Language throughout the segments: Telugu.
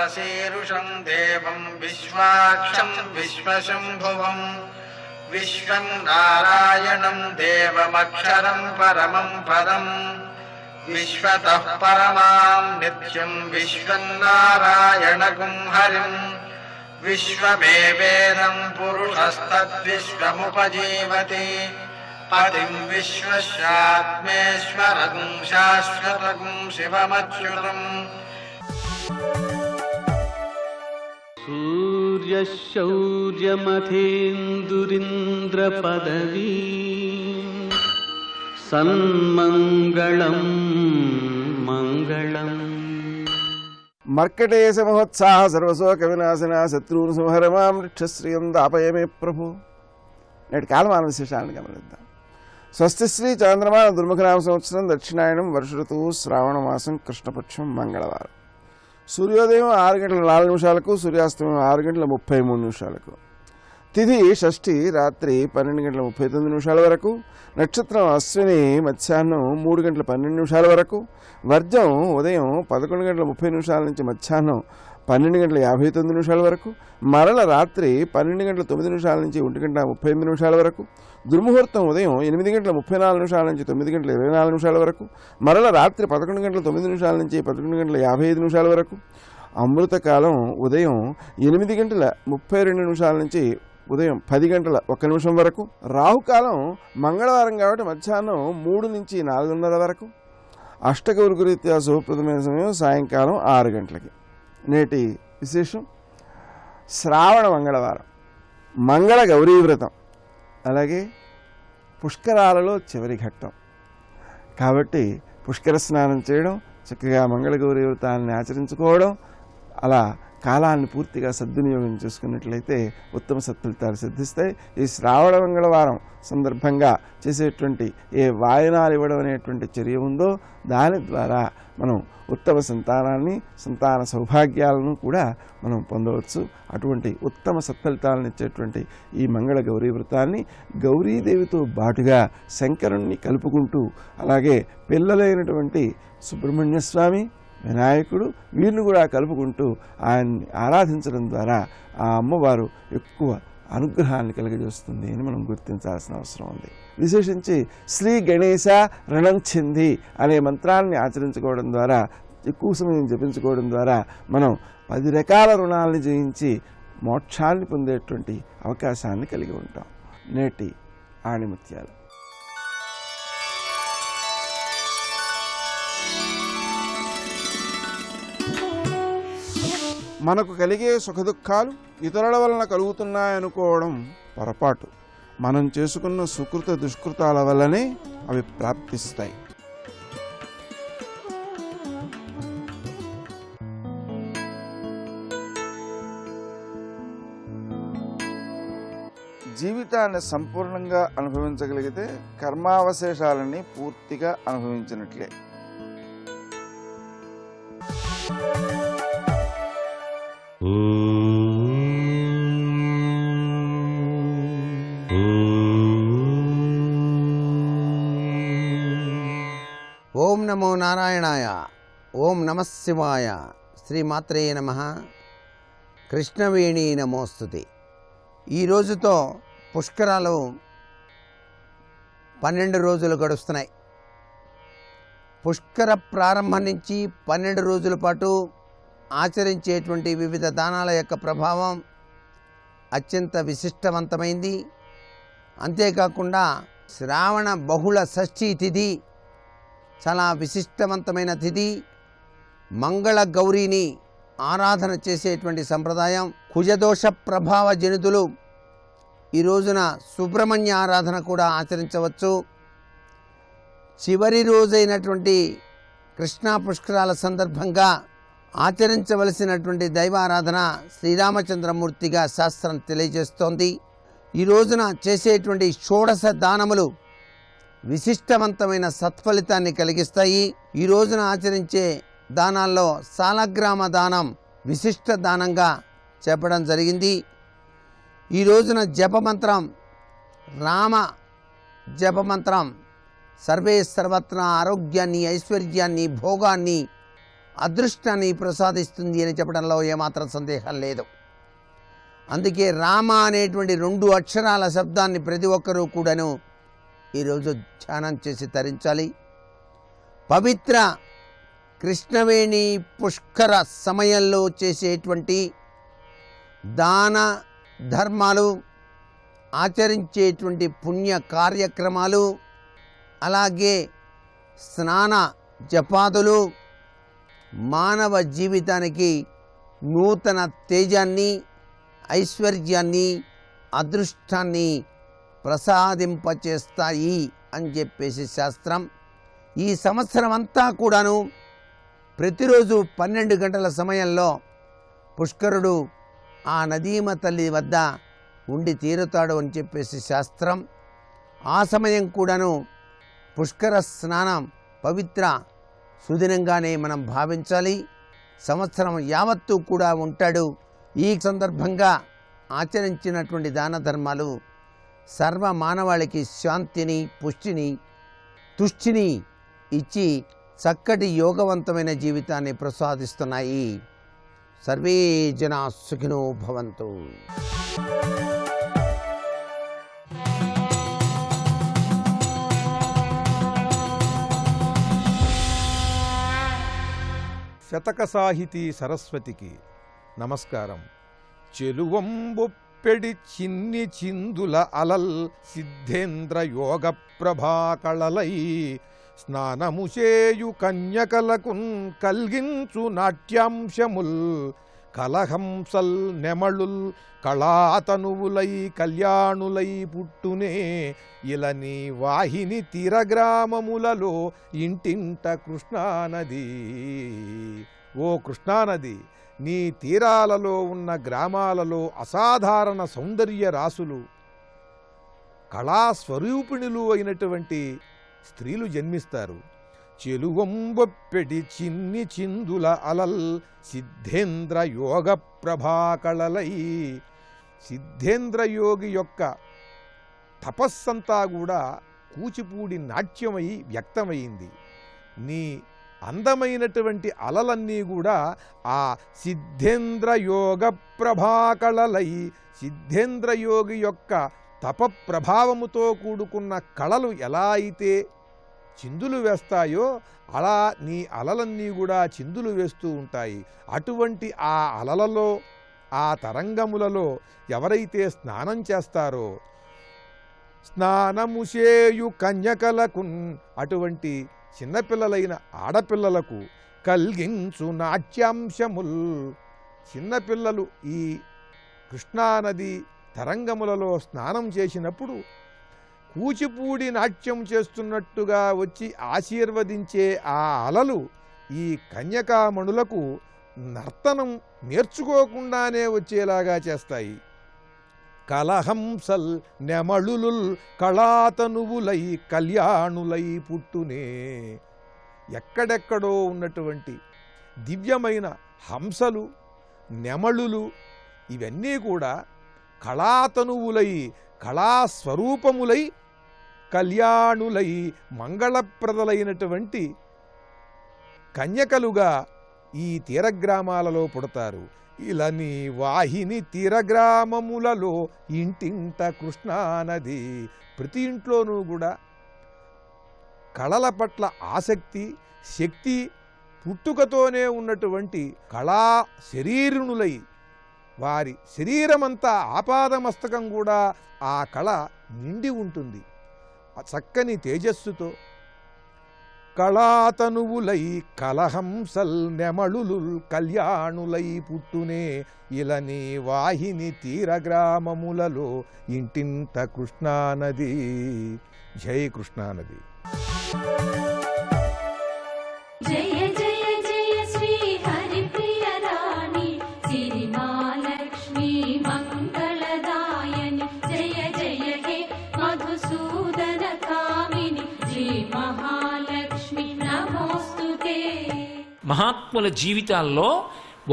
शशीरुषं देवं विश्वाक्षं विश्वशम्भुवं विश्वं नारायणं देवमक्षरं परमं पदं विश्वतः परमां नित्यं विश्वं नारायणगुं हरिं विश्वमेवेदं पुरुषस्तद्विश्वमुपजीवति पतिं विश्वस्यात्मेश्वरं शाश्वतं शिवमच्युतम् सूर्यशौर्यमथेन्दुरिन्द्रपदवी सन्मङ्गलं मङ्गलम् मर्कटेश महोत्साह सर्वशोक विनाशना शत्रुन् संहर मां रक्षश्रियं दापय मे प्रभु। నేటి కాలమాన విశేషాలను గమనిద్దాం. స్వస్తి శ్రీ చాంద్రమాన దుర్ముఖనామ సంవత్సరం దక్షిణాయనం వర్ష ఋతువు శ్రావణ మాసం కృష్ణపక్షం మంగళవారం. సూర్యోదయం 6:04 సూర్యాస్తమయం 6:33. తిథి షష్ఠి రాత్రి 12:39 వరకు. నక్షత్రం అశ్విని మధ్యాహ్నం 3:12 వరకు. వర్జం ఉదయం 11:30 నుంచి మధ్యాహ్నం 12:59 వరకు. మరల రాత్రి 12:09 నుంచి 1:35 వరకు. దుర్ముహూర్తం ఉదయం 8:34 నుంచి 9:24 వరకు. మరల రాత్రి 11:09 నుంచి 11:55 వరకు. అమృతకాలం ఉదయం 8:32 నుంచి ఉదయం 10:01 వరకు. రాహుకాలం మంగళవారం కాబట్టి మధ్యాహ్నం 3 నుంచి 4:30 వరకు. అష్టగౌరుకు రీత్యా శుభప్రదమైన సమయం సాయంకాలం 6 గంటలకి. నేటి విశేషం శ్రావణ మంగళవారం, మంగళ గౌరీ వ్రతం, అలాగే పుష్కరాలలో చివరి ఘట్టం కాబట్టి పుష్కర స్నానం చేయడం, చక్కగా మంగళ గౌరీ వ్రతాన్ని ఆచరించుకోవడం, అలా కాలాన్ని పూర్తిగా సద్వినియోగం చేసుకున్నట్లయితే ఉత్తమ సత్ఫలితాలు సిద్ధిస్తాయి. ఈ శ్రావణ మంగళవారం సందర్భంగా చేసేటువంటి ఏ వాయనాలు ఇవ్వడం అనేటువంటి చర్య ఉందో దాని ద్వారా మనం ఉత్తమ సంతానాన్ని, సంతాన సౌభాగ్యాలను కూడా మనం పొందవచ్చు. అటువంటి ఉత్తమ సత్ఫలితాలను ఇచ్చేటువంటి ఈ మంగళ గౌరీ వ్రతాన్ని గౌరీదేవితో బాటుగా శంకరుణ్ణి కలుపుకుంటూ, అలాగే పిల్లలైనటువంటి సుబ్రహ్మణ్య స్వామి, వినాయకుడు వీరిని కూడా కలుపుకుంటూ ఆయన్ని ఆరాధించడం ద్వారా ఆ అమ్మవారు ఎక్కువ అనుగ్రహాన్ని కలిగజేస్తుంది అని మనం గుర్తించాల్సిన అవసరం ఉంది. విశేషించి శ్రీ గణేశ రుణం చింది అనే మంత్రాన్ని ఆచరించుకోవడం ద్వారా, ఎక్కువ సమయం జపించుకోవడం ద్వారా మనం 10 రకాల రుణాలని జయించి మోక్షాన్ని పొందేటువంటి అవకాశాన్ని కలిగి ఉంటాం. నేటి ఆణిముత్యాలు. మనకు కలిగే సుఖదుఖాలు ఇతరుల వలన కలుగుతున్నాయనుకోవడం పొరపాటు. మనం చేసుకున్న సుకృత దుష్కృతాల వల్లనే అవి ప్రాప్తిస్తాయి. జీవితాన్ని సంపూర్ణంగా అనుభవించగలిగితే కర్మావశేషాలని పూర్తిగా అనుభవించినట్లే. ఓం నమో నారాయణాయ. ఓం నమః శివాయ. శ్రీమాత్రే నమః. కృష్ణవేణి నమోస్తుతే. ఈ రోజుతో పుష్కరాలు 12 రోజులు గడుస్తున్నాయి. పుష్కర ప్రారంభం నుంచి 12 రోజుల పాటు ఆచరించేటువంటి వివిధ దానాల యొక్క ప్రభావం అత్యంత విశిష్టవంతమైంది. అంతేకాకుండా శ్రావణ బహుళ షష్ఠీ తిథి చాలా విశిష్టవంతమైన తిథి. మంగళ గౌరీని ఆరాధన చేసేటువంటి సంప్రదాయం. కుజదోష ప్రభావ జనితులు ఈ రోజున సుబ్రహ్మణ్య ఆరాధన కూడా ఆచరించవచ్చు. చివరి రోజైనటువంటి కృష్ణా పుష్కరాల సందర్భంగా ఆచరించవలసినటువంటి దైవారాధన శ్రీరామచంద్రమూర్తిగా శాస్త్రం తెలియజేస్తోంది. ఈ రోజున చేసేటువంటి షోడశ దానములు విశిష్టవంతమైన సత్ఫలితాన్ని కలిగిస్తాయి. ఈ రోజున ఆచరించే దానాల్లో సాలగ్రామ దానం విశిష్ట దానంగా చెప్పడం జరిగింది. ఈ రోజున జపమంత్రం, రామ జపమంత్రం సర్వే సర్వత్రా ఆరోగ్యాన్ని, ఐశ్వర్యాన్ని, భోగాన్ని అదృష్టాన్ని ప్రసాదిస్తుంది అని చెప్పడంలో ఏమాత్రం సందేహం లేదు. అందుకే రామ అనేటువంటి 2 అక్షరాల శబ్దాన్ని ప్రతి ఒక్కరూ కూడాను ఈరోజు ధ్యానం చేసి తరించాలి. పవిత్ర కృష్ణవేణి పుష్కర సమయంలో చేసేటువంటి దాన ధర్మాలు, ఆచరించేటువంటి పుణ్య కార్యక్రమాలు, అలాగే స్నాన జపాదులు మానవ జీవితానికి నూతన తేజాన్ని, ఐశ్వర్యాన్ని, అదృష్టాన్ని ప్రసాదింపచేస్తాయి అని చెప్పేసి శాస్త్రం. ఈ సంవత్సరం అంతా కూడాను ప్రతిరోజు 12 గంటల సమయంలో పుష్కరుడు ఆ నదీమ తల్లి వద్ద ఉండి తీరుతాడు అని చెప్పేసి శాస్త్రం. ఆ సమయం కూడాను పుష్కర స్నానం పవిత్ర సుదినంగానే మనం భావించాలి. సంవత్సరం యావత్తు కూడా ఉంటాడు. ఈ సందర్భంగా ఆచరించినటువంటి దాన ధర్మాలు సర్వ మానవాళికి శాంతిని, పుష్టిని, తుష్టిని ఇచ్చి చక్కటి యోగవంతమైన జీవితాన్ని ప్రసాదిస్తున్నాయి. సర్వే జనా సుఖినో భవంతు. శతక సాహితీ సరస్వతికి నమస్కారం. చెలువంబొప్పెడి చిన్ని చిందుల అలల్ సిద్ధేంద్ర యోగ ప్రభాకళలై స్నానముచేయు కన్యకలకున్ కల్గించు నాట్యాంశముల్ కలహంసల్ నెమళుల్ కళాతనువులై కళ్యాణులై పుట్టునే ఇలని వాహిని తీరగ్రామములలో ఇంటింట కృష్ణానది. ఓ కృష్ణానది, నీ తీరాలలో ఉన్న గ్రామాలలో అసాధారణ సౌందర్య రాసులు, కళాస్వరూపిణులు అయినటువంటి స్త్రీలు జన్మిస్తారు. చెలువంబొప్పెడి చిన్ని చిందుల అలల్ సిద్ధేంద్ర యోగ ప్రభాకళలై. సిద్ధేంద్ర యోగి యొక్క తపస్సంతా కూడా కూచిపూడి నాట్యమై వ్యక్తమైంది. నీ అందమైనటువంటి అలలన్నీ కూడా ఆ సిద్ధేంద్ర యోగ ప్రభాకళలై, సిద్ధేంద్ర యోగి యొక్క తప ప్రభావముతో కూడుకున్న కళలు ఎలా అయితే చిందులు వేస్తాయో అలా నీ అలలన్నీ కూడా చిందులు వేస్తూ ఉంటాయి. అటువంటి ఆ అలలలో, ఆ తరంగములలో ఎవరైతే స్నానం చేస్తారో, స్నానముచేయు కన్యకలకున్, అటువంటి చిన్నపిల్లలైన ఆడపిల్లలకు కల్గించు నాట్యాంశముల్, చిన్నపిల్లలు ఈ కృష్ణానది తరంగములలో స్నానం చేసినప్పుడు కూచిపూడి నాట్యం చేస్తున్నట్టుగా వచ్చి ఆశీర్వదించే ఆ అలలు ఈ కన్యకామణులకు నర్తనం నేర్చుకోకుండానే వచ్చేలాగా చేస్తాయి. కలహంసల్ నెమళులుల్ కళాతనువులై కళ్యాణులై పుట్టునే. ఎక్కడెక్కడో ఉన్నటువంటి దివ్యమైన హంసలు, నెమళులు ఇవన్నీ కూడా కళాతనువులై, కళాస్వరూపములై, కళ్యాణులై, మంగళప్రదలైనటువంటి కన్యకలుగా ఈ తీరగ్రామాలలో పుడతారు. ఇలని వాహిని తీరగ్రామములలో ఇంటింట కృష్ణానది. ప్రతి ఇంట్లోనూ కూడా కళల పట్ల ఆసక్తి, శక్తి పుట్టుకతోనే ఉన్నటువంటి కళా శరీరుణులై, వారి శరీరమంతా ఆపాదమస్తకం కూడా ఆ కళ నిండి ఉంటుంది. చక్కని తేజస్సుతో కళాతనువులై కలహంసల్ నెమళులు కళ్యాణులై పుట్టునే ఇలని వాహిని తీరగ్రామములలో ఇంటింత కృష్ణానది. జై కృష్ణానది. జయ జయ జయ శ్రీ హరిప్రియ రాణి సిరి మహాలక్ష్మి మంగళదాయని. జయ జయ హే మధుసూదన కామిని శ్రీ మహాలక్ష్మి నమోస్తుతే. మహాత్ముల జీవితాల్లో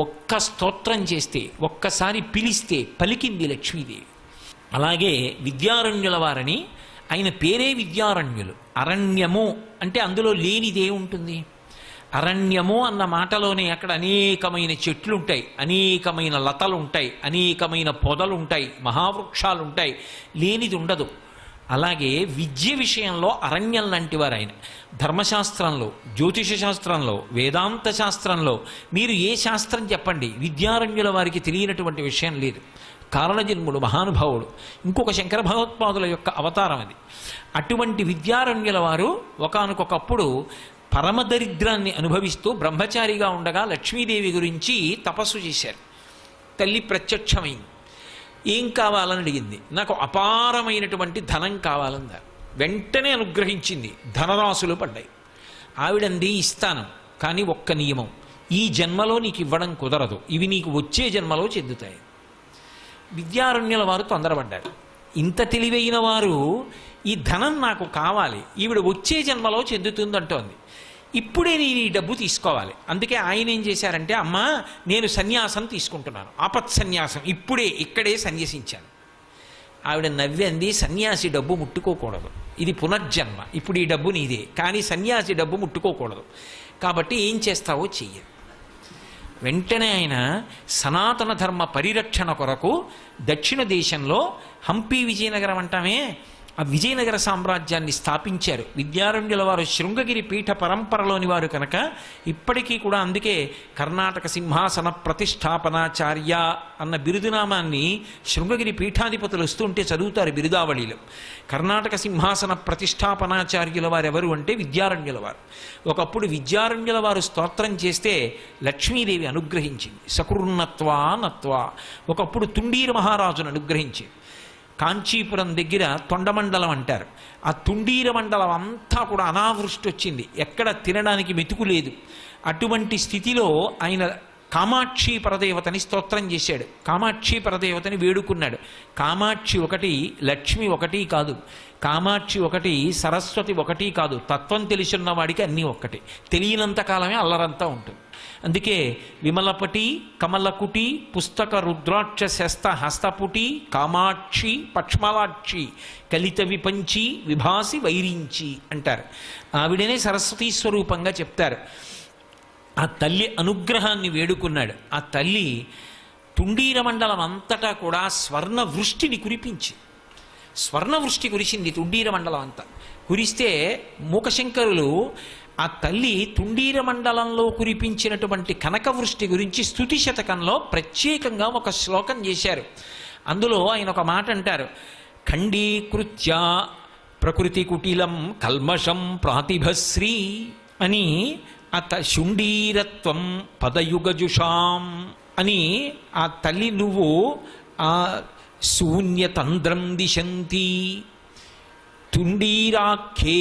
ఒక్క స్తోత్రం చేస్తే, ఒక్కసారి పిలిస్తే పలికింది లక్ష్మీదేవి. అలాగే విద్యారణ్యుల వారని, ఆయన పేరే విద్యారణ్యులు. అరణ్యము అంటే అందులో లేనిదే ఉంటుంది. అరణ్యము అన్న మాటలోనే అక్కడ అనేకమైన చెట్లుంటాయి, అనేకమైన లతలు ఉంటాయి, అనేకమైన పొదలు ఉంటాయి, మహావృక్షాలు ఉంటాయి, లేనిది ఉండదు. అలాగే విద్య విషయంలో అరణ్యం లాంటి వారు ఆయన. ధర్మశాస్త్రంలో, జ్యోతిష శాస్త్రంలో, వేదాంత శాస్త్రంలో మీరు ఏ శాస్త్రం చెప్పండి, విద్యారణ్యుల వారికి తెలియనటువంటి విషయం లేదు. కారణజన్ముడు మహానుభావుడు, ఇంకొక శంకర భగవత్పాదుల యొక్క అవతారం అది. అటువంటి విద్యారణ్యుల వారు ఒకానొకప్పుడు పరమదరిద్రాన్ని అనుభవిస్తూ బ్రహ్మచారిగా ఉండగా లక్ష్మీదేవి గురించి తపస్సు చేశారు. తల్లి ప్రత్యక్షమైంది. ఏం కావాలని అడిగింది. నాకు అపారమైనటువంటి ధనం కావాలన్నారు. వెంటనే అనుగ్రహించింది. ధనరాశులు పడ్డాయి. ఆవిడంది ఇస్తాను, కానీ ఒక్క నియమం, ఈ జన్మలో నీకు ఇవ్వడం కుదరదు, ఇవి నీకు వచ్చే జన్మలో చెందుతాయి. విద్యారణ్యుల వారు తొందరపడ్డారు. ఇంత తెలివైన వారు ఈ ధనం నాకు కావాలి, ఈవిడ వచ్చే జన్మలో చెందుతుందంటోంది, ఇప్పుడే నేను ఈ డబ్బు తీసుకోవాలి. అందుకే ఆయన ఏం చేశారంటే, అమ్మా నేను సన్యాసం తీసుకుంటున్నాను, ఆపత్ సన్యాసం, ఇప్పుడే ఇక్కడే సన్యసించాను. ఆవిడ నవ్వింది, సన్యాసి డబ్బు ముట్టుకోకూడదు, ఇది పునర్జన్మ, ఇప్పుడు ఈ డబ్బు నీదే, కానీ సన్యాసి డబ్బు ముట్టుకోకూడదు, కాబట్టి ఏం చేస్తావో చెయ్యి. వెంటనే ఆయన సనాతన ధర్మ పరిరక్షణ కొరకు దక్షిణ దేశంలో హంపి విజయనగరం అంటామే, ఆ విజయనగర సామ్రాజ్యాన్ని స్థాపించారు. విద్యారణ్యుల వారు శృంగగిరి పీఠ పరంపరలోని వారు కనుక ఇప్పటికీ కూడా అందుకే కర్ణాటక సింహాసన ప్రతిష్టాపనాచార్య అన్న బిరుదునామాన్ని శృంగగిరి పీఠాధిపతులు వస్తుంటే చదువుతారు బిరుదావళిలో. కర్ణాటక సింహాసన ప్రతిష్టాపనాచార్యుల వారు ఎవరు అంటే విద్యారణ్యుల వారు. ఒకప్పుడు విద్యారణ్యుల వారు స్తోత్రం చేస్తే లక్ష్మీదేవి అనుగ్రహించింది. సకృన్నత్వా నత్వా. ఒకప్పుడు తుండీర మహారాజును అనుగ్రహించింది. కాంచీపురం దగ్గర తొండమండలం అంటారు. ఆ తుండీర మండలం అంతా కూడా అనావృష్టి వచ్చింది, ఎక్కడ తినడానికి మెతుకు లేదు. అటువంటి స్థితిలో ఆయన కామాక్షి పరదేవతని స్తోత్రం చేశాడు. కామాక్షి పరదేవతని వేడుకున్నాడు. కామాక్షి ఒకటి, లక్ష్మి ఒకటి కాదు, కామాక్షి ఒకటి, సరస్వతి ఒకటి కాదు. తత్వం తెలిసిన వాడికి అన్నీ ఒక్కటి, తెలియనంత కాలమే అల్లరంతా ఉంటుంది. అందుకే విమలపటి, కమలకుటి, పుస్తక రుద్రాక్ష శస్త హస్తపుటి, కామాక్షి పక్ష్మలాక్షి, కలిత విపంచి విభాసి వైరించి అంటారు. ఆవిడనే సరస్వతీ స్వరూపంగా చెప్తారు. ఆ తల్లి అనుగ్రహాన్ని వేడుకున్నాడు. ఆ తల్లి తుండీర మండలం అంతటా కూడా స్వర్ణ వృష్టిని కురిపించి, స్వర్ణ వృష్టి కురిసింది తుండీర మండలం అంతా. కురిస్తే మూకశంకరులు ఆ తల్లి తుండీర మండలంలో కురిపించినటువంటి కనకవృష్టి గురించి స్తుతి శతకంలో ప్రత్యేకంగా ఒక శ్లోకం చేశారు. అందులో ఆయన ఒక మాట అంటారు, ఖండీకృత్య ప్రకృతి కుటిలం కల్మషం ప్రాతిభశ్రీ అని, శుండీరత్వం పదయుగజుషాం అని, ఆ తల్లి నువ్వు ఆ శూన్యతంద్రం దిశంతి తుండీరాఖ్యే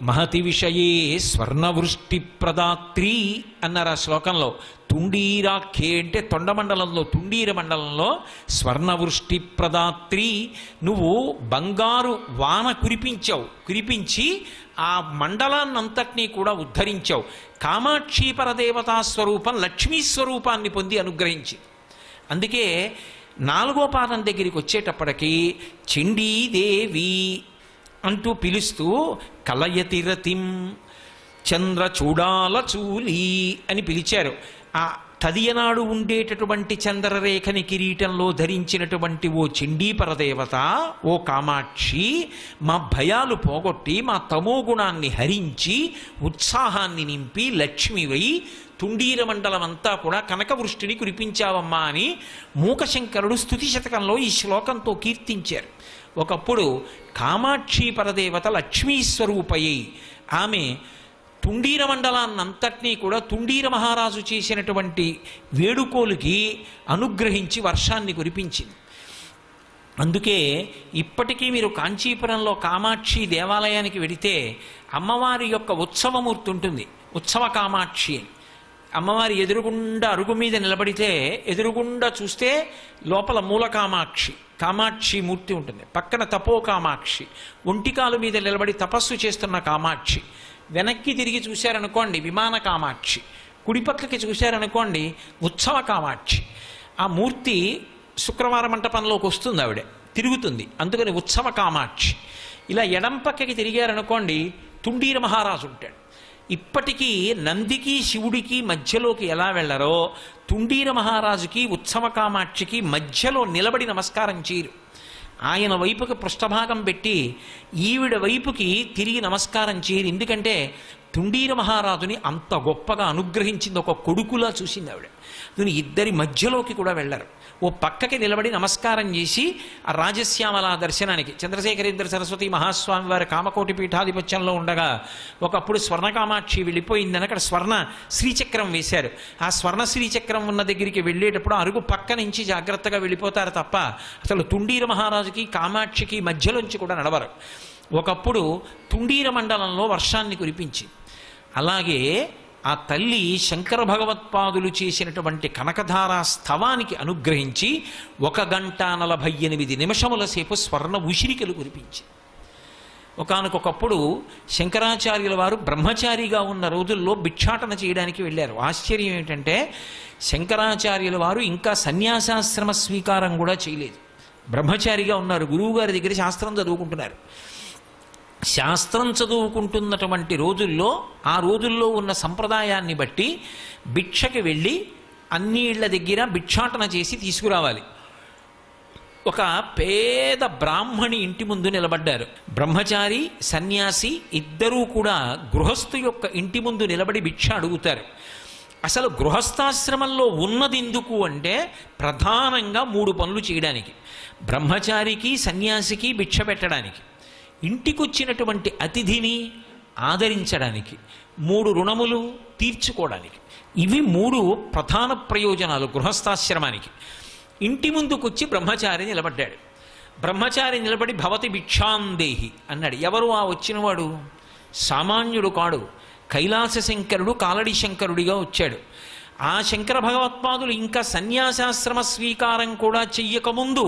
మహతి విషయే స్వర్ణవృష్టి ప్రదాత్రి అన్నారు ఆ శ్లోకంలో. తుండీరాఖ్యే అంటే తొండమండలంలో, తుండీర మండలంలో స్వర్ణవృష్టి ప్రదాత్రి, నువ్వు బంగారు వాన కురిపించావు, కురిపించి ఆ మండలాన్నంతటినీ కూడా ఉద్ధరించావు. కామాక్షి పరదేవతా స్వరూపం లక్ష్మీ స్వరూపాన్ని పొంది అనుగ్రహించి. అందుకే 4వ పాదం దగ్గరికి వచ్చేటప్పటికి చండీదేవి అంటూ పిలుస్తూ కలయతిరతిం చంద్రచూడాల చూలి అని పిలిచారు. ఆ తదియనాడు ఉండేటటువంటి చంద్రరేఖని కిరీటంలో ధరించినటువంటి ఓ చండీపరదేవత, ఓ కామాక్షి, మా భయాలు పోగొట్టి మా తమోగుణాన్ని హరించి ఉత్సాహాన్ని నింపి లక్ష్మివై తుండీర మండలం అంతా కూడా కనకవృష్టిని కురిపించావమ్మా అని మూకశంకరుడు స్తుతి శతకంలో ఈ శ్లోకంతో కీర్తించారు. ఒకప్పుడు కామాక్షి పరదేవత లక్ష్మీ స్వరూపయ్యి ఆమె తుండీర మండలాన్నంతటినీ కూడా తుండీర మహారాజు చేసినటువంటి వేడుకోలుకి అనుగ్రహించి వర్షాన్ని కురిపించింది. అందుకే ఇప్పటికీ మీరు కాంచీపురంలో కామాక్షి దేవాలయానికి వెడితే అమ్మవారి యొక్క ఉత్సవమూర్తి ఉంటుంది, ఉత్సవ కామాక్షి అని. అమ్మవారి ఎదురుగుండా అరుగు మీద నిలబడితే ఎదురుగుండా చూస్తే లోపల మూల కామాక్షి, కామాక్షి మూర్తి ఉంటుంది, పక్కన తపో కామాక్షి, ఒంటికాలు మీద నిలబడి తపస్సు చేస్తున్న కామాక్షి, వెనక్కి తిరిగి చూశారనుకోండి విమాన కామాక్షి, కుడిపక్కకి చూశారనుకోండి ఉత్సవ కామాక్షి. ఆ మూర్తి శుక్రవార మంటపంలోకి వస్తుంది, ఆవిడ తిరుగుతుంది, అందుకని ఉత్సవ కామాక్షి. ఇలా ఎడం పక్కకి తిరిగారనుకోండి తుండీర మహారాజు ఉంటాడు. ఇప్పటికీ నందికి శివుడికి మధ్యలోకి ఎలా వెళ్ళరో తుండీర మహారాజుకి ఉత్సవ కామాక్షికి మధ్యలో నిలబడి నమస్కారం చేయరు. ఆయన వైపుకి పృష్ఠభాగం పెట్టి ఈవిడ వైపుకి తిరిగి నమస్కారం చేయరు. ఎందుకంటే తుండీర మహారాజుని అంత గొప్పగా అనుగ్రహించింది, ఒక కొడుకులా చూసింది ఆవిడ. దీని ఇద్దరి మధ్యలోకి కూడా వెళ్ళరు. ఓ పక్కకి నిలబడి నమస్కారం చేసి ఆ రాజశ్యామల దర్శనానికి చంద్రశేఖరేంద్ర సరస్వతి మహాస్వామి వారి కామకోటి పీఠాధిపత్యంలో ఉండగా ఒకప్పుడు స్వర్ణకామాక్షి వెళ్ళిపోయిందని అక్కడ స్వర్ణ శ్రీచక్రం వేశారు. ఆ స్వర్ణ శ్రీచక్రం ఉన్న దగ్గరికి వెళ్ళేటప్పుడు అరుగు పక్క నుంచి జాగ్రత్తగా వెళ్ళిపోతారు తప్ప అసలు తుండీర మహారాజుకి కామాక్షికి మధ్యలోంచి కూడా నడవరు. ఒకప్పుడు తుండీర మండలంలో వర్షాన్ని కురిపించి, అలాగే ఆ తల్లి శంకర భగవత్పాదులు చేసినటువంటి కనకధారా స్తవానికి అనుగ్రహించి 1 గంట 48 నిమిషముల సేపు స్వర్ణ ఉసిరికలు కురిపించి. ఒకానొకప్పుడు శంకరాచార్యుల వారు బ్రహ్మచారిగా ఉన్న రోజుల్లో భిక్షాటన చేయడానికి వెళ్ళారు. ఆశ్చర్యం ఏంటంటే శంకరాచార్యుల వారు ఇంకా సన్యాసాశ్రమ స్వీకారం కూడా చేయలేదు, బ్రహ్మచారిగా ఉన్నారు. గురువుగారి దగ్గర శాస్త్రం చదువుకుంటున్నారు. శాస్త్రం చదువుకుంటున్నటువంటి రోజుల్లో ఆ రోజుల్లో ఉన్న సంప్రదాయాన్ని బట్టి భిక్షకి వెళ్ళి అన్ని ఇళ్ల దగ్గర భిక్షాటన చేసి తీసుకురావాలి. ఒక పేద బ్రాహ్మణి ఇంటి ముందు నిలబడ్డారు. బ్రహ్మచారి సన్యాసి ఇద్దరూ కూడా గృహస్థు యొక్క ఇంటి ముందు నిలబడి భిక్ష అడుగుతారు. అసలు గృహస్థాశ్రమంలో ఉన్నది ఎందుకు అంటే ప్రధానంగా 3 పనులు చేయడానికి: బ్రహ్మచారికి సన్యాసికి భిక్ష పెట్టడానికి, ఇంటికొచ్చినటువంటి అతిథిని ఆదరించడానికి, 3 రుణములు తీర్చుకోవడానికి. ఇవి 3 ప్రధాన ప్రయోజనాలు గృహస్థాశ్రమానికి. ఇంటి ముందుకొచ్చి బ్రహ్మచారి నిలబడ్డాడు. బ్రహ్మచారి నిలబడి భవతి భిక్షాందేహి అన్నాడు. ఎవరు ఆ వచ్చినవాడు? సామాన్యుడు కాడు, కైలాస శంకరుడు కాలడి శంకరుడిగా వచ్చాడు. ఆ శంకర భగవత్పాదులు ఇంకా సన్యాసాశ్రమ స్వీకారం కూడా చెయ్యకముందు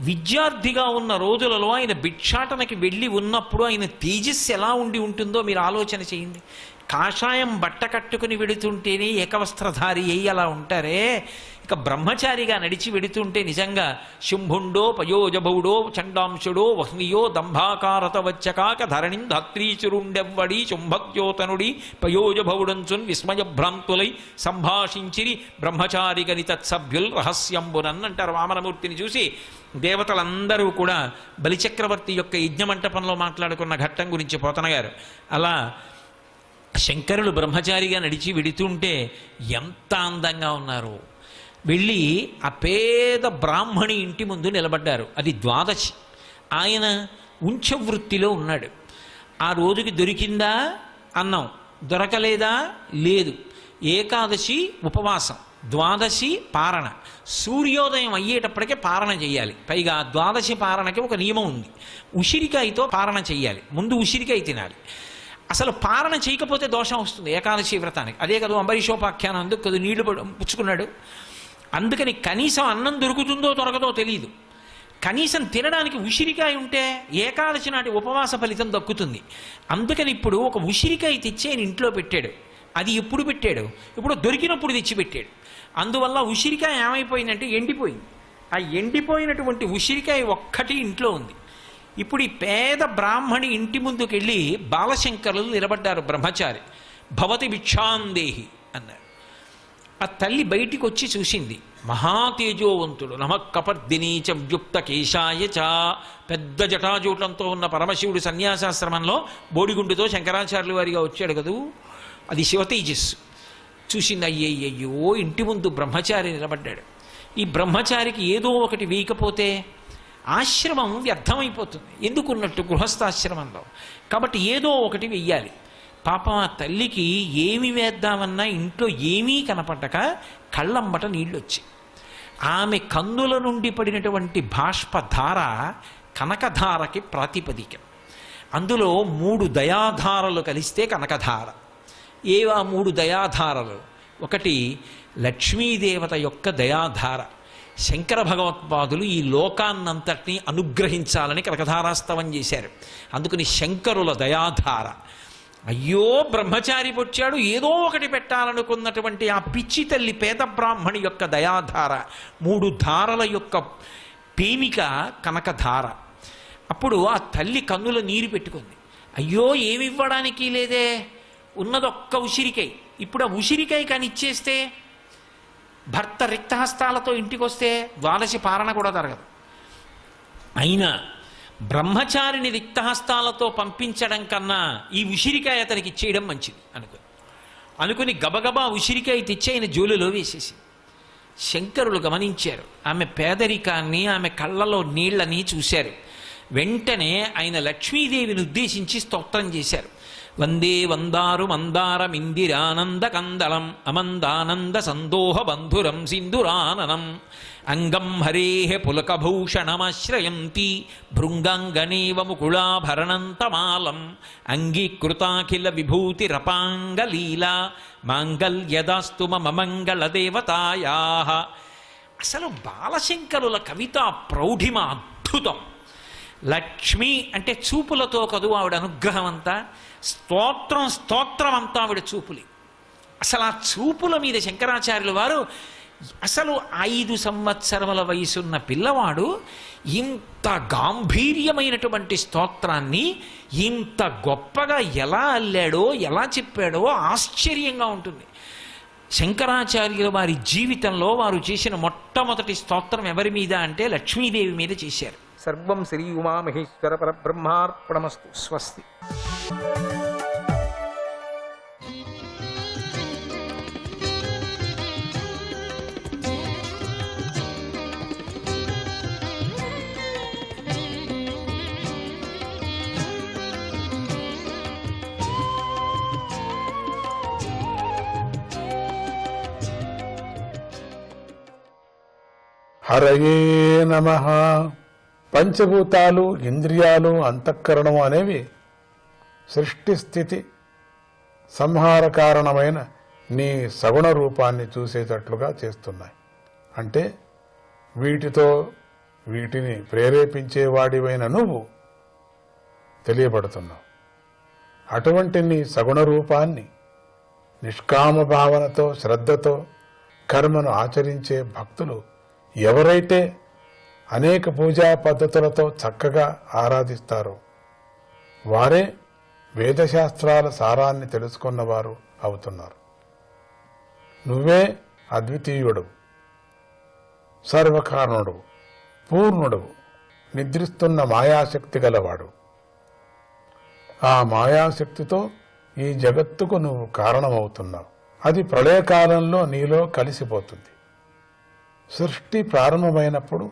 విద్యార్థిగా ఉన్న రోజులలో ఆయన భిక్షాటనకి వెళ్ళి ఉన్నప్పుడు ఆయన తేజస్సు ఎలా ఉండి ఉంటుందో మీరు ఆలోచన చేయండి. కాషాయం బట్ట కట్టుకుని వెడుతుంటేనే ఏకవస్త్రధారి అయ్యి అలా ఉంటారే, ఇక బ్రహ్మచారిగా నడిచి వెడుతుంటే నిజంగా శుంభుండో పయోజభౌడో చండాంశుడో వహ్నియో దంభాకారత వచ్చకాక ధరణిం ధాత్రీచురుండెవ్వడి శుంభద్యోతనుడి పయోజభౌడంచున్ విస్మయభ్రాంతులై సంభాషించిరి బ్రహ్మచారిగని తత్సభ్యుల్ రహస్యంబునన్ అంటారు. వామనమూర్తిని చూసి దేవతలందరూ కూడా బలిచక్రవర్తి యొక్క యజ్ఞమంటపంలో మాట్లాడుకున్న ఘట్టం గురించి పోతన గారు. అలా శంకరులు బ్రహ్మచారిగా నడిచి వెడుతుంటే ఎంత అందంగా ఉన్నారు. వెళ్ళి ఆ పేద బ్రాహ్మణి ఇంటి ముందు నిలబడ్డారు. అది ద్వాదశి. ఆయన ఉంచవృత్తిలో ఉన్నాడు. ఆ రోజుకి దొరికిందా అన్నం, దొరకలేదా లేదు. ఏకాదశి ఉపవాసం, ద్వాదశి పారణ. సూర్యోదయం అయ్యేటప్పటికే పారణ చేయాలి. పైగా ద్వాదశి పారణకి ఒక నియమం ఉంది, ఉసిరికాయతో పారణ చేయాలి. ముందు ఉసిరికాయ తినాలి. అసలు పారణ చేయకపోతే దోషం వస్తుంది ఏకాదశి వ్రతానికి. అదే కదా అంబరీషోపాఖ్యానం, అందుకు కొద్ది నీళ్లు పుచ్చుకున్నాడు. అందుకని కనీసం అన్నం దొరుకుతుందో దొరకదో తెలియదు, కనీసం తినడానికి ఉసిరికాయ ఉంటే ఏకాదశి నాటి ఉపవాస ఫలితం దక్కుతుంది. అందుకని ఇప్పుడు ఒక ఉసిరికాయ తెచ్చి ఆయన ఇంట్లో పెట్టాడు. అది ఎప్పుడు పెట్టాడు? ఇప్పుడు దొరికినప్పుడు తెచ్చిపెట్టాడు. అందువల్ల ఉసిరికాయ ఏమైపోయిందంటే ఎండిపోయింది. ఆ ఎండిపోయినటువంటి ఉసిరికాయ ఒక్కటి ఇంట్లో ఉంది. ఇప్పుడు ఈ పేద బ్రాహ్మణి ఇంటి ముందుకెళ్ళి బాలశంకరులు నిలబడ్డారు. బ్రహ్మచారి భవతి భిక్షాందేహి అన్నారు. ఆ తల్లి బయటికి వచ్చి చూసింది. మహాతేజోవంతుడు నమఃకపర్దినీచ వ్యుక్త కేశాయ చ, పెద్ద జటాజూటంతో ఉన్న పరమశివుడు సన్యాసాశ్రమంలో బోడిగుండుతో శంకరాచార్యుల వారిగా వచ్చాడు కదూ, అది శివతేజస్సు. చూసింది. అయ్యయ్యో, ఇంటి ముందు బ్రహ్మచారి నిలబడ్డాడు. ఈ బ్రహ్మచారికి ఏదో ఒకటి వేయకపోతే ఆశ్రమం వ్యర్థమైపోతుంది. ఎందుకున్నట్టు గృహస్థాశ్రమంలో, కాబట్టి ఏదో ఒకటి వెయ్యాలి. పాపం ఆ తల్లికి ఏమి వేద్దామన్నా ఇంట్లో ఏమీ కనపడక కళ్ళంబట నీళ్ళొచ్చి, ఆమె కన్నుల నుండి పడినటువంటి బాష్పధార కనకధారకి ప్రాతిపదిక. అందులో 3 దయాధారలు కలిస్తే కనకధార. ఏవా 3 దయాధారలు? ఒకటి లక్ష్మీదేవత యొక్క దయాధార. శంకర భగవత్పాదులు ఈ లోకాన్నంతటినీ అనుగ్రహించాలని కనకధారాస్తవం చేశారు. అందుకని శంకరుల దయాధార. అయ్యో, బ్రహ్మచారి పొచ్చాడు, ఏదో ఒకటి పెట్టాలనుకున్నటువంటి ఆ పిచ్చి తల్లి పేద బ్రాహ్మణి యొక్క దయాధార. 3 ధారల యొక్క పేమిక కనకధార. అప్పుడు ఆ తల్లి కన్నుల నీరు పెట్టుకుంది. అయ్యో, ఏమివ్వడానికి లేదే, ఉన్నదొక్క ఉసిరికాయ. ఇప్పుడు ఆ ఉసిరికాయ కానీ ఇచ్చేస్తే, భర్త రిక్తహస్తాలతో ఇంటికి వస్తే ద్వాదశి పారణ కూడా జరగదు. అయినా బ్రహ్మచారిని రిక్తహస్తాలతో పంపించడం కన్నా ఈ ఉసిరికాయ అతనికి ఇచ్చేయడం మంచిది అనుకుని గబగబా ఉసిరికాయ తెచ్చి ఆయన జోలులో వేసేసి, శంకరులు గమనించారు. ఆమె పేదరికాన్ని, ఆమె కళ్ళలో నీళ్లని చూశారు. వెంటనే ఆయన లక్ష్మీదేవిని ఉద్దేశించి స్తోత్రం చేశారు. వందే వందారు మందారమిందిరానంద కందలం అమందానంద సందోహ బంధురం సింధురాననం అంగం హరేహ పులకభూషణమాశ్రయంతి భృంగాంగనేవ ముకుళాభరణంతమాలం అంగీకృతాఖిల విభూతిరపాంగలీలా మాంగల్యదాస్తు మమ మంగళదేవతాయాః. అసలు బాలశంకరుల కవితా ప్రౌఢిమ అద్భుతం. లక్ష్మి అంటే చూపులతో కదు ఆవిడ అనుగ్రహం అంతా, స్తోత్రం అంతా ఆవిడ చూపులే. అసలు ఆ చూపుల మీద శంకరాచార్యుల వారు అసలు 5 సంవత్సరముల వయసున్న పిల్లవాడు ఇంత గాంభీర్యమైనటువంటి స్తోత్రాన్ని ఇంత గొప్పగా ఎలా అల్లాడో, ఎలా చెప్పాడో ఆశ్చర్యంగా ఉంటుంది. శంకరాచార్యుల వారి జీవితంలో వారు చేసిన మొట్టమొదటి స్తోత్రం ఎవరి మీద అంటే లక్ష్మీదేవి మీద చేశారు. సర్వం శ్రీ ఉమామహేశ్వర పరబ్రహ్మార్పణమస్తు. స్వస్తి. హరయే నమః. పంచభూతాలు, ఇంద్రియాలు, అంతఃకరణము అనేవి సృష్టి స్థితి సంహార కారణమైన నీ సగుణ రూపాన్ని చూసేటట్లుగా చేస్తున్నాయి. అంటే వీటిని ప్రేరేపించేవాడివైన నువ్వు తెలియబడుతున్నావు. అటువంటి నీ సగుణ రూపాన్ని నిష్కామ భావనతో, శ్రద్ధతో కర్మను ఆచరించే భక్తులు ఎవరైతే అనేక పూజా పద్ధతులతో చక్కగా ఆరాధిస్తారో వారే వేదశాస్త్రాల సారాన్ని తెలుసుకున్నవారు అవుతున్నారు. నువ్వే అద్వితీయుడవు, సర్వకారణుడవు, పూర్ణుడవు, నిద్రిస్తున్న మాయాశక్తి గలవాడు. ఆ మాయాశక్తితో ఈ జగత్తుకు నువ్వు కారణమవుతున్నావు. అది ప్రళయకాలంలో నీలో కలిసిపోతుంది. సృష్టి ప్రారంభమైనప్పుడు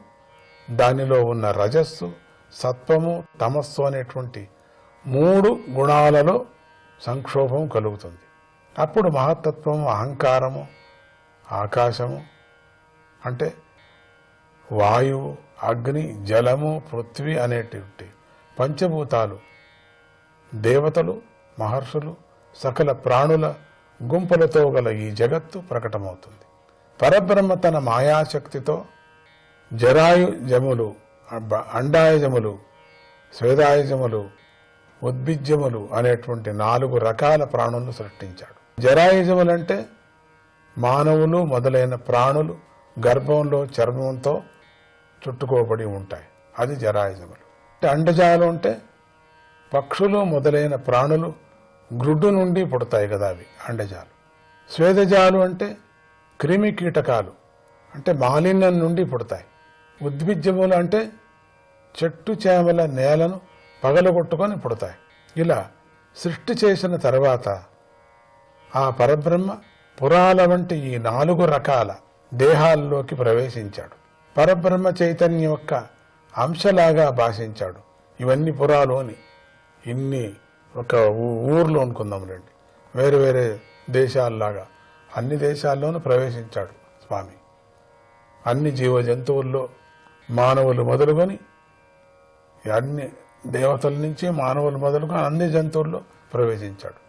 దానిలో ఉన్న రజస్సు, సత్వము, తమస్సు అనేటువంటి 3 గుణాలలో సంక్షోభం కలుగుతుంది. అప్పుడు మహత్తత్వము, అహంకారము, ఆకాశము అంటే వాయువు, అగ్ని, జలము, పృథ్వీ అనేటువంటి పంచభూతాలు, దేవతలు, మహర్షులు, సకల ప్రాణుల గుంపులతో గల ఈ జగత్తు ప్రకటమవుతుంది. పరబ్రహ్మ తన మాయాశక్తితో జరాయుజములు, అండాయజములు, స్వేదాయజములు, ఉద్భిజ్యములు అనేటువంటి 4 రకాల ప్రాణులను సృష్టించాడు. జరాయుజములంటే మానవులు మొదలైన ప్రాణులు గర్భంలో చర్మంతో చుట్టుకోబడి ఉంటాయి, అది జరాయుజములు. అండజాలు అంటే పక్షులు మొదలైన ప్రాణులు గ్రుడ్డు నుండి పుడతాయి కదా, అవి అండజాలు. స్వేదజాలు అంటే క్రిమి కీటకాలు అంటే మాలిన్యం నుండి పుడతాయి. ఉద్భిజ్యములు అంటే చెట్టు చేమల నేలను పగలగొట్టుకొని పుడతాయి. ఇలా సృష్టి చేసిన తర్వాత ఆ పరబ్రహ్మ పురాల వంటి ఈ 4 రకాల దేహాల్లోకి ప్రవేశించాడు. పరబ్రహ్మ చైతన్యం యొక్క అంశలాగా భాషించాడు. ఇవన్నీ పురాలోని ఇన్ని ఒక ఊర్లో అనుకుందాం రండి, వేరే వేరే దేశాల్లాగా అన్ని దేశాల్లోనూ ప్రవేశించాడు స్వామి. అన్ని జీవ జంతువుల్లో మానవులు మొదలుకొని అన్ని దేవతల నుంచి మానవులు మొదలుకొని అన్ని జంతువుల్లో ప్రవేశించాడు.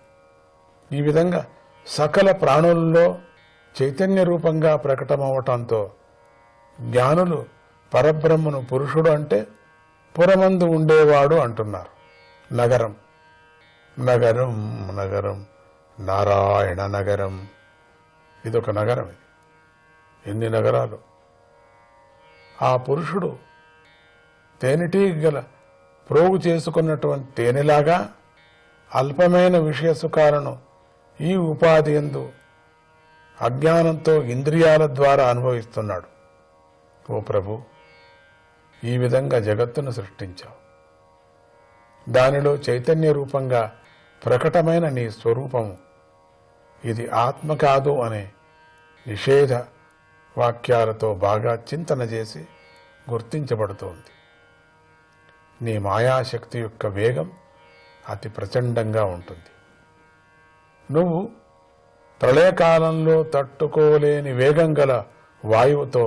ఈ విధంగా సకల ప్రాణుల్లో చైతన్య రూపంగా ప్రకటమవటంతో జ్ఞానులు పరబ్రహ్మను పురుషుడు అంటే పురమందు ఉండేవాడు అంటున్నారు. నగరం నగరం నగరం నారాయణ నగరం, ఇదొక నగరం. ఇది ఎన్ని నగరాలు! ఆ పురుషుడు తేనెటీగ గల ప్రోగు చేసుకున్నటువంటి తేనెలాగా అల్పమైన విషయ సుఖాలను ఈ ఉపాధి యందు అజ్ఞానంతో ఇంద్రియాల ద్వారా అనుభవిస్తున్నాడు. ఓ ప్రభు, ఈ విధంగా జగత్తును సృష్టించావు. దానిలో చైతన్య రూపంగా ప్రకటమైన నీ స్వరూపము ఇది ఆత్మ కాదు అనే నిషేధ వాక్యాలతో బాగా చింతన చేసి గుర్తించబడుతోంది. నీ మాయాశక్తి యొక్క వేగం అతి ప్రచండంగా ఉంటుంది. నువ్వు ప్రళయకాలంలో తట్టుకోలేని వేగం గల వాయువుతో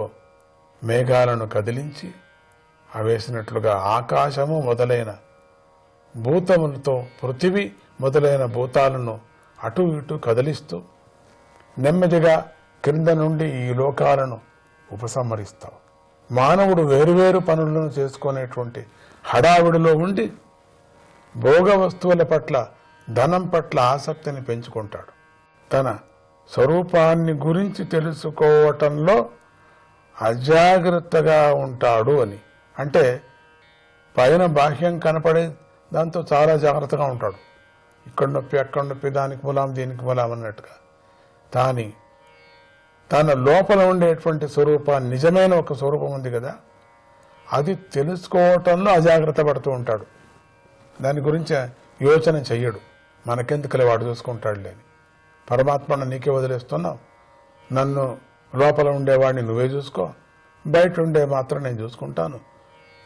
మేఘాలను కదిలించి అవేసినట్లుగా ఆకాశము మొదలైన భూతములతో పృథివీ మొదలైన భూతాలను అటు ఇటు కదిలిస్తూ నెమ్మదిగా క్రింద నుండి ఈ లోకాలను ఉపసంహరిస్తావు. మానవుడు వేరువేరు పనులను చేసుకునేటువంటి హడావిడిలో ఉండి భోగ వస్తువుల పట్ల, ధనం పట్ల ఆసక్తిని పెంచుకుంటాడు. తన స్వరూపాన్ని గురించి తెలుసుకోవటంలో అజాగ్రత్తగా ఉంటాడు అని. అంటే పైన బాహ్యం కనపడే దాంతో చాలా జాగ్రత్తగా ఉంటాడు. ఇక్కడ నొప్పి, అక్కడ నొప్పి, దానికి మూలం, దీనికి మూలం అన్నట్టుగా. కానీ తన లోపల ఉండేటువంటి స్వరూపాన్ని, నిజమైన ఒక స్వరూపం ఉంది కదా, అది తెలుసుకోవటంలో అజాగ్రత్త పడుతూ ఉంటాడు. దాని గురించి యోచన చెయ్యడు. మనకెందుకులే, వాడు చూసుకుంటాడు లేని. పరమాత్మను నీకే వదిలేస్తున్నావు. నన్ను లోపల ఉండేవాడిని నువ్వే చూసుకో, బయట ఉండే మాత్రం నేను చూసుకుంటాను.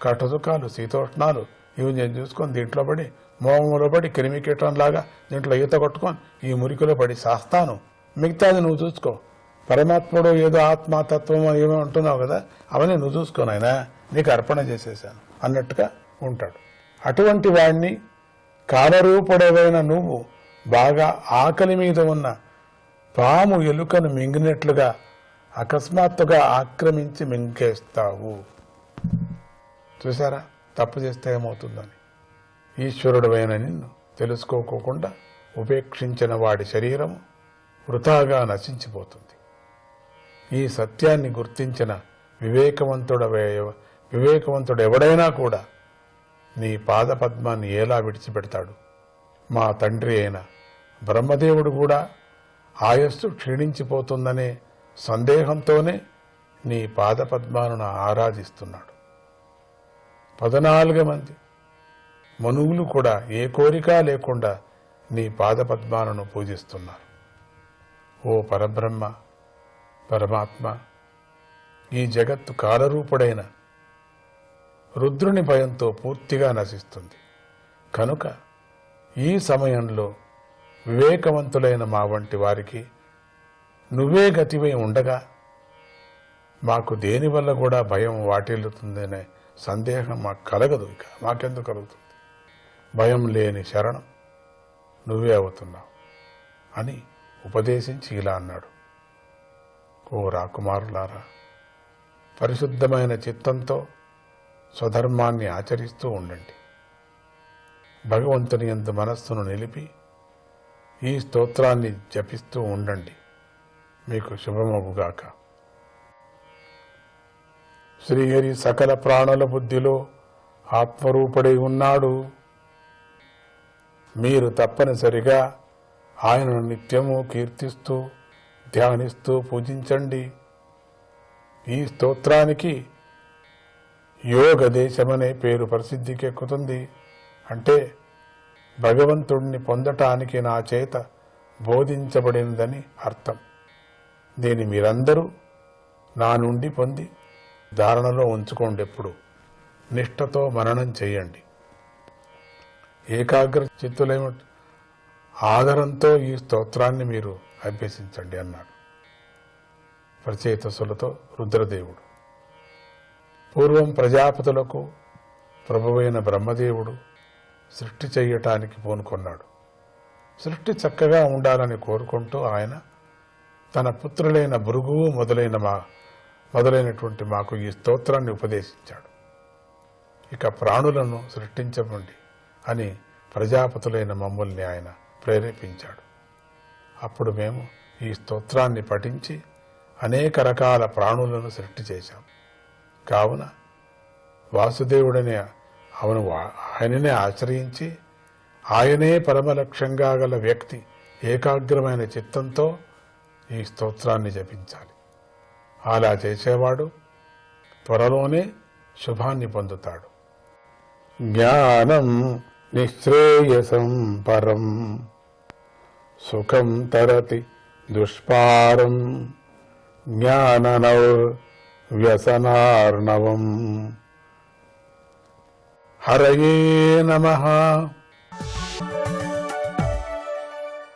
కటసుఖాలు, శీతోష్ణాలు ఇవి నేను చూసుకొని దీంట్లో పడి, మోహంలో పడి, క్రిమికీటంలాగా దీంట్లో ఈత కొట్టుకొని ఈ మురికిలో పడి శాస్తాను. మిగతాది నువ్వు చూసుకో. పరమాత్ముడు ఏదో ఆత్మతత్వం ఏమో అంటున్నావు కదా, అవన్నీ నువ్వు చూసుకోనైనా, నీకు అర్పణ చేసేసాను అన్నట్టుగా ఉంటాడు. అటువంటి వాడిని కాలరూపుడవైన నువ్వు బాగా ఆకలి మీద ఉన్న పాము ఎలుకను మింగినట్లుగా అకస్మాత్తుగా ఆక్రమించి మింగేస్తావు. చూసారా తప్పు చేస్తే ఏమవుతుందని. ఈశ్వరుడవైన నిన్ను తెలుసుకోకుండా ఉపేక్షించిన వాడి శరీరము వృథాగా నశించిపోతుంది. ఈ సత్యాన్ని గుర్తించిన వివేకవంతుడు ఎవడైనా కూడా నీ పాదపద్మాన్ని ఎలా విడిచిపెడతాడు? మా తండ్రి అయిన బ్రహ్మదేవుడు కూడా ఆయస్సు క్షీణించిపోతుందనే సందేహంతోనే నీ పాదపద్మాలను ఆరాధిస్తున్నాడు. 14 మంది మనువులు కూడా ఏ కోరిక లేకుండా నీ పాదపద్మాలను పూజిస్తున్నారు. ఓ పరబ్రహ్మ, పరమాత్మ, ఈ జగత్తు కాలరూపుడైన రుద్రుని భయంతో పూర్తిగా నశిస్తుంది. కనుక ఈ సమయంలో వివేకవంతులైన మా వంటి వారికి నువ్వే గతివై ఉండగా మాకు దేనివల్ల కూడా భయం వాటిల్లుతుందనే సందేహం మాకు కలగదు. ఇక మాకెందుకు కలుగుతుంది? భయం లేని శరణం నువ్వే అవుతున్నావు అని ఉపదేశించి ఇలా అన్నాడు. ఓ రాకుమారులారా, పరిశుద్ధమైన చిత్తంతో స్వధర్మాన్ని ఆచరిస్తూ ఉండండి. భగవంతుని యందు మనస్సును నిలిపి ఈ స్తోత్రాన్ని జపిస్తూ ఉండండి. మీకు శుభమగుగాక. శ్రీహరి సకల ప్రాణుల బుద్ధిలో ఆత్మరూపుడై ఉన్నాడు. మీరు తప్పనిసరిగా ఆయనను నిత్యము కీర్తిస్తూ ధ్యానిస్తూ పూజించండి. ఈ స్తోత్రానికి యోగ దేశమనే పేరు ప్రసిద్ధికెక్కుతుంది. అంటే భగవంతుడిని పొందటానికి నా చేత బోధించబడినదని అర్థం. దీన్ని మీరందరూ నా నుండి పొంది ధారణలో ఉంచుకోండి. ఎప్పుడు నిష్ఠతో మననం చేయండి. ఏకాగ్ర చిత్తులేమ ఆదరంతో ఈ స్తోత్రాన్ని మీరు అభ్యసించండి అన్నాడు ప్రచేతసులతో రుద్రదేవుడు. పూర్వం ప్రజాపతులకు ప్రభువైన బ్రహ్మదేవుడు సృష్టి చెయ్యటానికి పూనుకొన్నాడు. సృష్టి చక్కగా ఉండాలని కోరుకుంటూ ఆయన తన పుత్రులైన భృగువు మొదలైనటువంటి మాకు ఈ స్తోత్రాన్ని ఉపదేశించాడు. ఇక ప్రాణులను సృష్టించమండి అని ప్రజాపతులైన మమ్మల్ని ఆయన ప్రేరేపించాడు. అప్పుడు మేము ఈ స్తోత్రాన్ని పఠించి అనేక రకాల ప్రాణులను సృష్టి చేశాం. కావున వాసుదేవుడనే ఆయననే ఆశ్రయించి ఆయనే పరమలక్ష్యంగా గల వ్యక్తి ఏకాగ్రమైన చిత్తంతో ఈ స్తోత్రాన్ని జపించాలి. అలా చేసేవాడు త్వరలోనే శుభాన్ని పొందుతాడు. జ్ఞానం నిశ్రేయసం పరం సుఖం తరతి దుష్పారం జ్ఞాననౌర్వ్యసనార్ణవం. హరయే నమః.